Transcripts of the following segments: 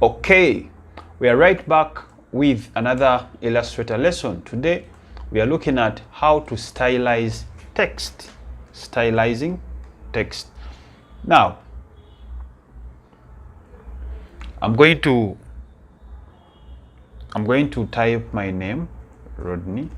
Okay, we are right back with another Illustrator lesson. Today we are looking at how to stylize text, stylizing text. Now I'm going to type my name, Rodney.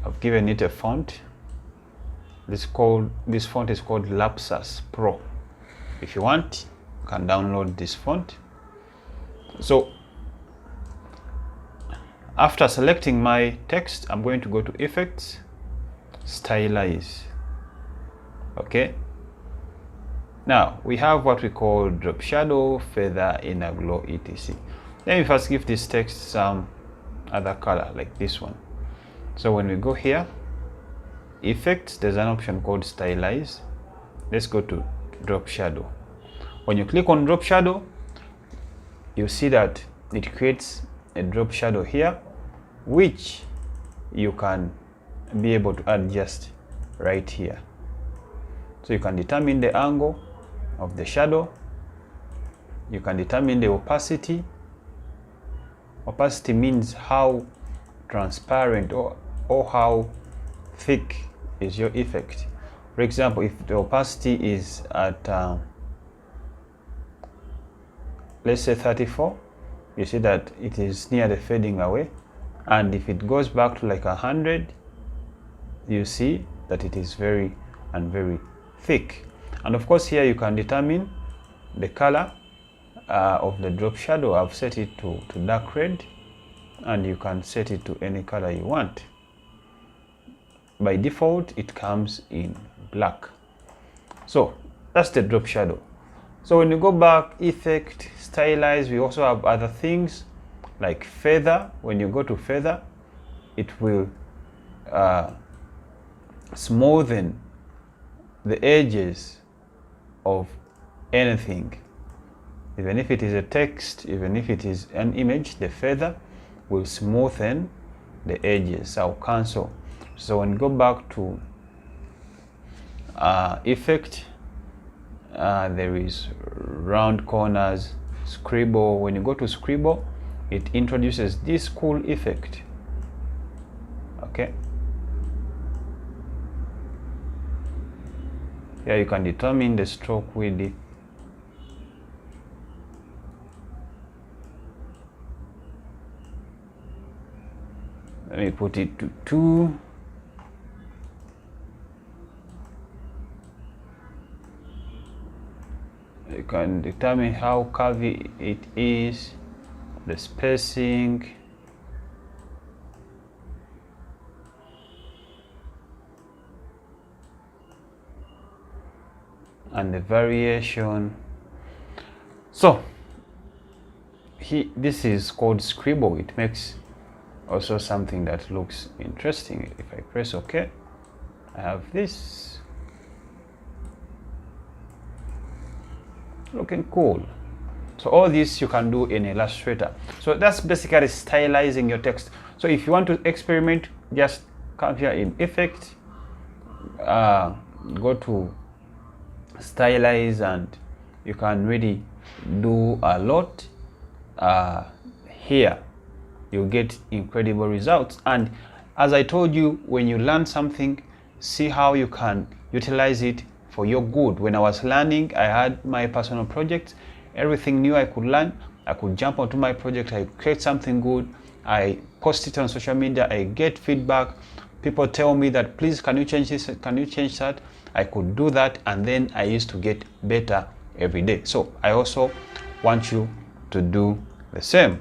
I've given it a font. This font is called Lapsus Pro. If you want, you can download this font. So after selecting my text, I'm going to go to Effects, Stylize. Okay. Now we have what we call drop shadow, feather, inner glow, etc. Let me first give this text some other color like this one. So when we go here, Effects, there's an option called Stylize. Let's go to drop shadow. When you click on drop shadow, you see that it creates a drop shadow here, which you can be able to adjust right here. So you can determine the angle of the shadow. You can determine the opacity. Opacity means how transparent or how thick is your effect. For example, if the opacity is at let's say 34, you see that it is near the fading away, and if it goes back to like 100, you see that it is very thick. And of course here you can determine the color of the drop shadow. I've set it to dark red, and you can set it to any color you want. By default it comes in black. So that's the drop shadow. So when you go back, Effect, Stylize, we also have other things like feather. When you go to feather, it will smoothen the edges of anything. Even if it is a text, even if it is an image, the feather will smoothen the edges. I'll cancel. So when you go back to Effect, there is round corners, scribble. When you go to scribble, it introduces this cool effect. Okay. Here you can determine the stroke width. Let me put it to 2. You can determine how curvy it is, the spacing, and the variation. So this is called scribble. It makes also something that looks interesting. If I press OK, I have this looking cool. So all this you can do in Illustrator. So that's basically stylizing your text. So if you want to experiment, just come here in Effect, go to Stylize, and you can really do a lot. Here you get incredible results. And as I told you, when you learn something, see how you can utilize it for your good. When I was learning, I had my personal projects, everything new I could learn, I could jump onto my project, I create something good, I post it on social media, I get feedback, people tell me that please can you change this, can you change that. I could do that, and then I used to get better every day. So I also want you to do the same.